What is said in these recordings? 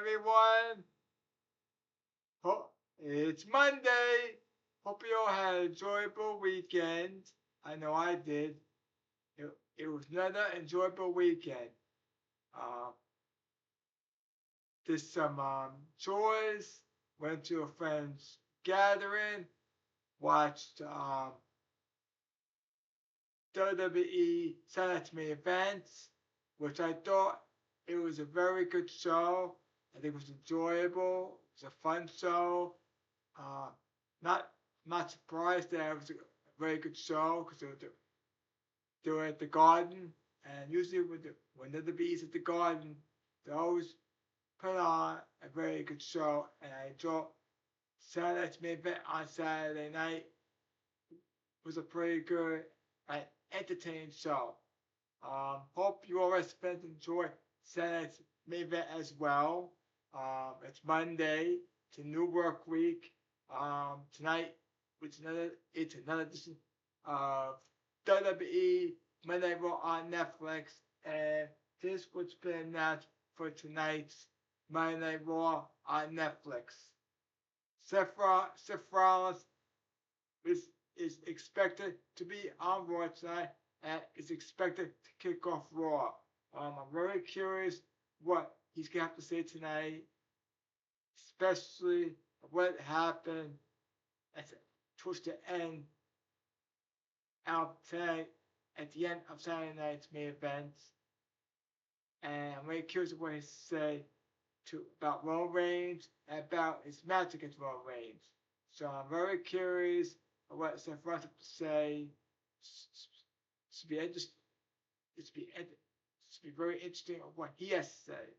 everyone. It's Monday. Hope you all had an enjoyable weekend. I know I did. It was another enjoyable weekend. Uh, did some chores, went to a friend's gathering, watched WWE Saturday events, which I thought it was a very good show. I think it was enjoyable. It was a fun show. Uh, not not surprised that it was a very good show because they were at the Garden, and usually when the bees at the Garden, they always put on a very good show, and I enjoyed Saturday's main event on Saturday night. It was a pretty good and entertaining show. Hope you all spent enjoy Saturday's main event as well. It's Monday. It's a new work week. Tonight it's another edition of WWE Monday Night Raw on Netflix, and this is what's been announced for tonight's Monday Night Raw on Netflix. Seth Rollins is expected to be on Raw tonight and is expected to kick off Raw. I'm very curious what he's going to have to say tonight, especially what happened towards the end of tonight, at the end of Saturday night's main event. And I'm very curious what he say about Roman Reigns and about his match against Roman Reigns. So I'm very curious what Seth Rollins has to say. It's to be interesting. It's to be very interesting of what he has to say.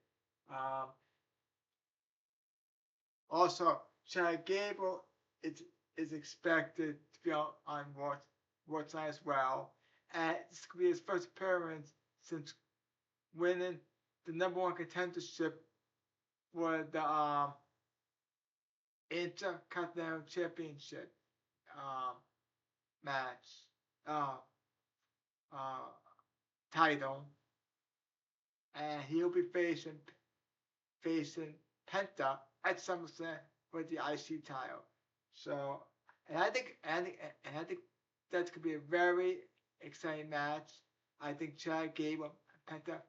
Also, Chad Gable is expected to be on Raw tonight as well, and this could be his first appearance since winning the #1 contendership for the Intercontinental Championship match title, and he'll be facing Penta at SummerSlam for the IC title. So, and I think that could be a very exciting match. I think Chad Gable and Penta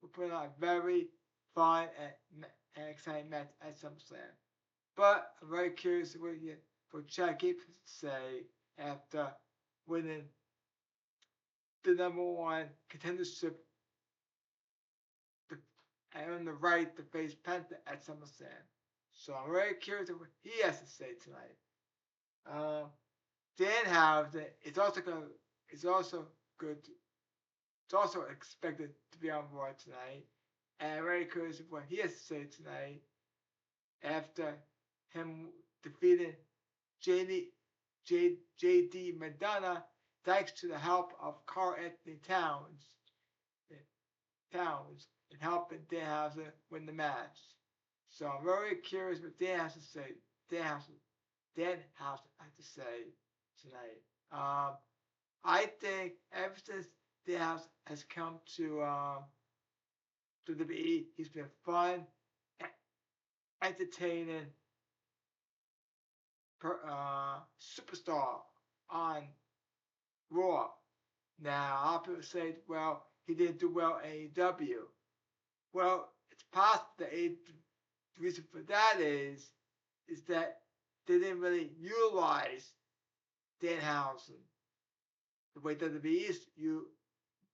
will put on a very fun and exciting match at SummerSlam. But I'm very curious what Chad Gable to say after winning the #1 contendership and on the right to face Penta at SummerSlam. So I'm very curious what he has to say tonight. Danhausen is also good. It's also expected to be on Raw tonight, and I'm very curious what he has to say tonight after him defeating JD Madonna thanks to the help of Karl Anthony Towns in helping Danhausen win the match. So I'm very curious what Danhausen has to say tonight. I think ever since Danhausen has come to WWE, he's been fun, entertaining superstar on Raw. Now, a lot of people say, well, he didn't do well in AEW. Well, it's possible that the reason for that is that they didn't really utilize Danhausen the way WWE is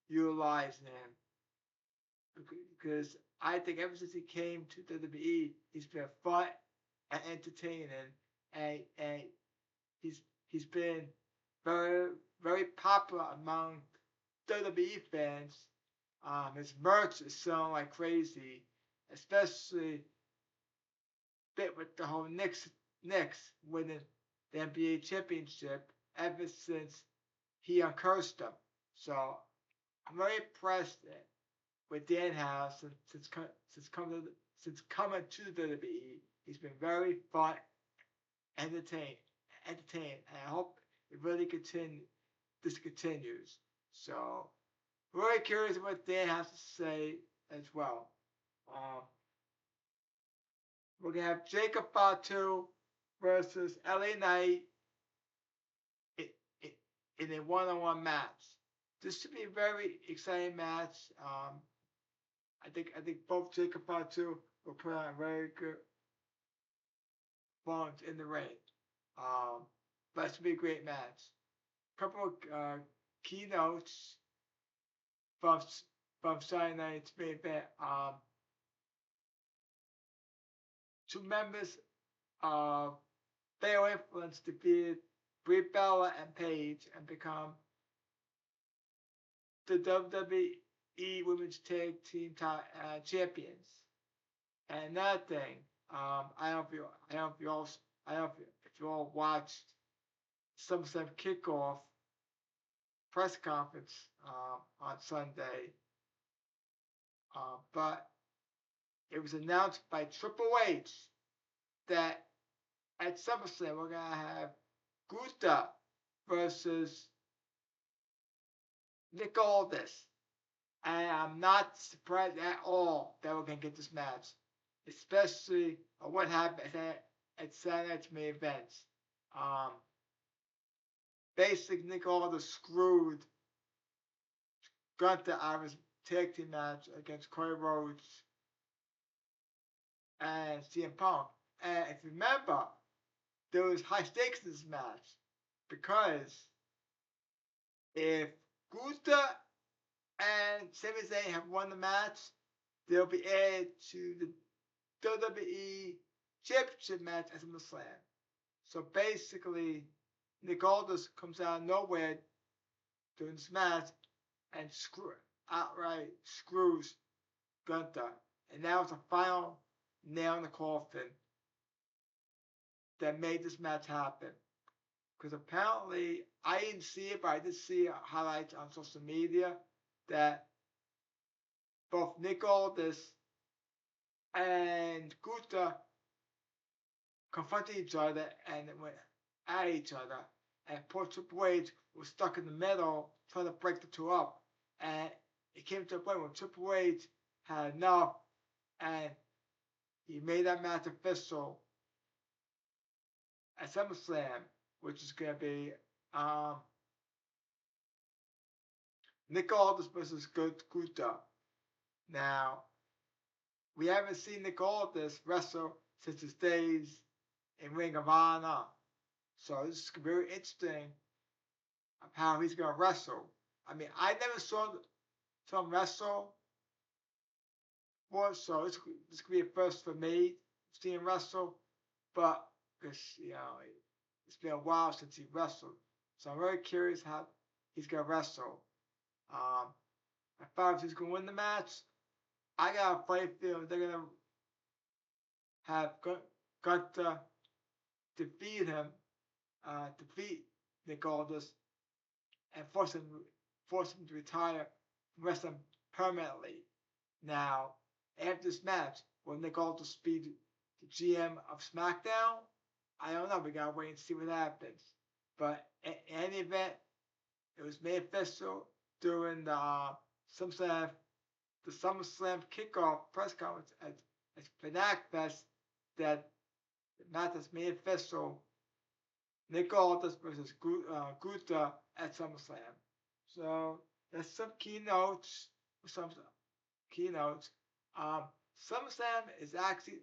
utilizing him. Because I think ever since he came to WWE, he's been fun and entertaining, and he's been very, very popular among WWE fans. His merch is selling like crazy, especially with the whole Knicks winning the NBA championship ever since he uncursed them. So I'm very impressed with Danhausen since coming to the WWE. He's been very fun, entertaining, and I hope it really continues. So very curious what Dan has to say as well. We're gonna have Jacob Fatu versus LA Knight in, in, in a one-on-one match. This should be a very exciting match. I think both Jacob Fatu will put on a very good performance in the ring. But it should be a great match. A couple of keynotes from from Saturday night's main event. Two members of Fatal Influence defeated Brie Bella and Paige and become the WWE Women's Tag Team champions. And another thing, I don't know if you all watched SummerSlam kickoff press conference on Sunday, but it was announced by Triple H that at SummerSlam we're gonna have Gunther versus Nick Aldis, and I'm not surprised at all that we're gonna get this match, especially what happened at Saturday night's main events. Basically, Nick Aldis screwed Gunther out of his tag team match against Cody Rhodes and CM Punk. And if you remember, there was high stakes in this match because if Gunther and Sami Zayn have won the match, they'll be added to the WWE Championship match at SummerSlam. So basically, Nick Aldis comes out of nowhere during this match and outright screws Gunther. And that was the final nail in the coffin that made this match happen. Because apparently, I didn't see it, but I did see highlights on social media that both Nick Aldis and Gunther confronted each other and went at each other. And poor Triple H was stuck in the middle trying to break the two up. And it came to a point where Triple H had enough and he made that match official at SummerSlam, which is going to be Nick Aldis versus Gunther. Now, we haven't seen Nick Aldis wrestle since his days in Ring of Honor. So this is very interesting of how he's going to wrestle. I mean, I never saw him wrestle before, so this could be a first for me, seeing him wrestle. But, because, it's been a while since he wrestled. So I'm very curious how he's going to wrestle. I thought if he's going to win the match, I got a funny feeling they're going to have Gunther defeat Nick Aldis, and force him to retire from wrestling permanently. Now, after this match, will Nick Aldis be the GM of SmackDown? I don't know. We gotta wait and see what happens. But in any event, it was made official during the SummerSlam kickoff press conference at Fnac Fest that the match is made official. Nick Aldis versus Gunther at SummerSlam. So there's some keynotes. SummerSlam is actually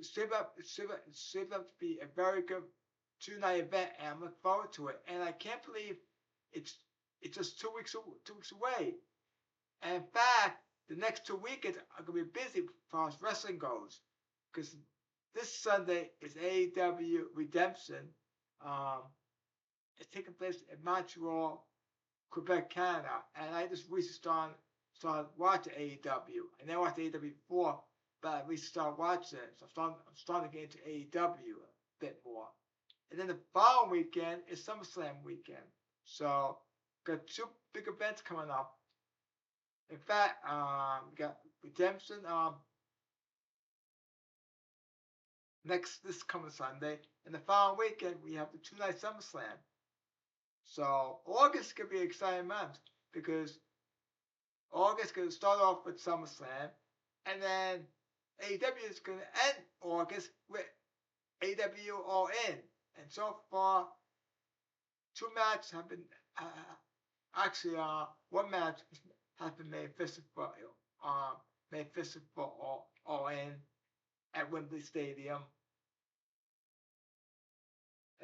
shaped up to be a very good 2-night event, and I'm looking forward to it. And I can't believe it's just 2 weeks away. And in fact, the next 2 weekends are gonna be busy as far as wrestling goes, because this Sunday is AEW Redemption. It's taking place in Montreal, Quebec, Canada, and I just recently started watching AEW. I never watched AEW before, but I recently started watching it, so I'm starting to get into AEW a bit more. And then the following weekend is SummerSlam weekend, so got 2 big events coming up. In fact, we got Redemption this coming Sunday, and the following weekend we have the 2-night SummerSlam. So August could be an exciting month because August could start off with SummerSlam, and then AEW is going to end August with AEW All In. And so far, 2 matches have been, actually, one match has been made official for All In at Wembley Stadium.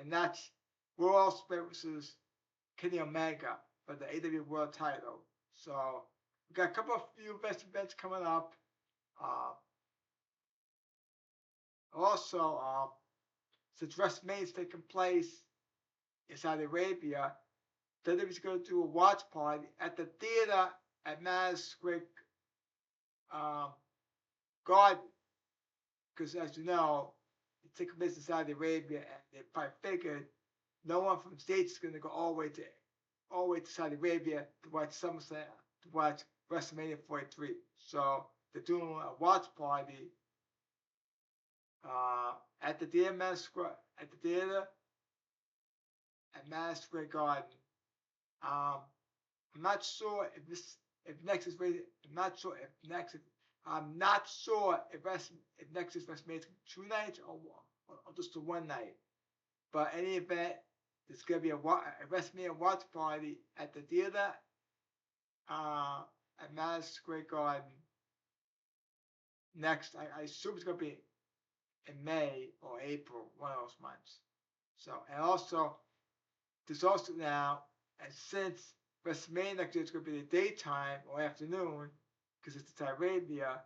And that's Raw versus Kenny Omega for the AEW World title. So we got a couple of few best events coming up. Also, since WrestleMania is taking place in Saudi Arabia, WWE's going to do a watch party at the theater at Madison Square Garden. Because as you know, it's taking place in Saudi Arabia, and they probably figured no one from the States is going to go all the way to Saudi Arabia to watch SummerSlam, to watch WrestleMania 43. So they're doing a watch party at the theater at Madison Square Garden. I'm not sure if Next is ready. I'm not sure if Next is WrestleMania 2 nights or just a 1 night. But in any event, there's gonna be a WrestleMania watch party at the theater at Madison Square Garden. Next, I assume it's gonna be in May or April, one of those months. So, and also, there's also now, and since WrestleMania next year is going to be the daytime or afternoon, because it's in Arabia,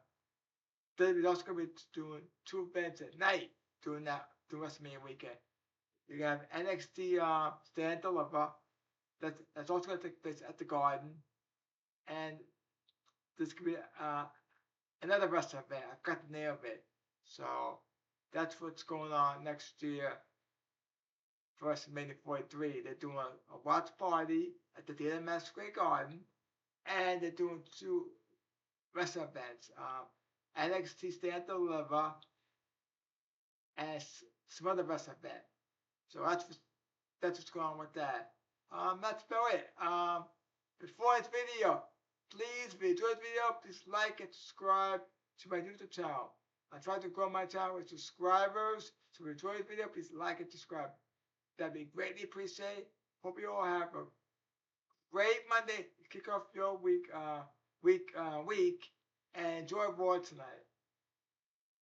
then we're also going to be doing 2 events at night during WrestleMania weekend. You're going to have NXT Stand Deliver, that's also going to take place at the Garden, and there's going to be another wrestling event. I've got the name of it. So that's what's going on next year for WrestleMania 43. They're doing a watch party at the theater Madison Square Garden, and they're doing 2 wrestling events. NXT Stand Deliver and some other wrestling event. So that's what's going on with that. That's about it. Before this video, please, if you enjoyed the video, please like and subscribe to my YouTube channel. I'm trying to grow my channel with subscribers. So if you enjoyed the video, please like and subscribe. That'd be greatly appreciated. Hope you all have a great Monday. Kick off your week, and enjoy Raw tonight.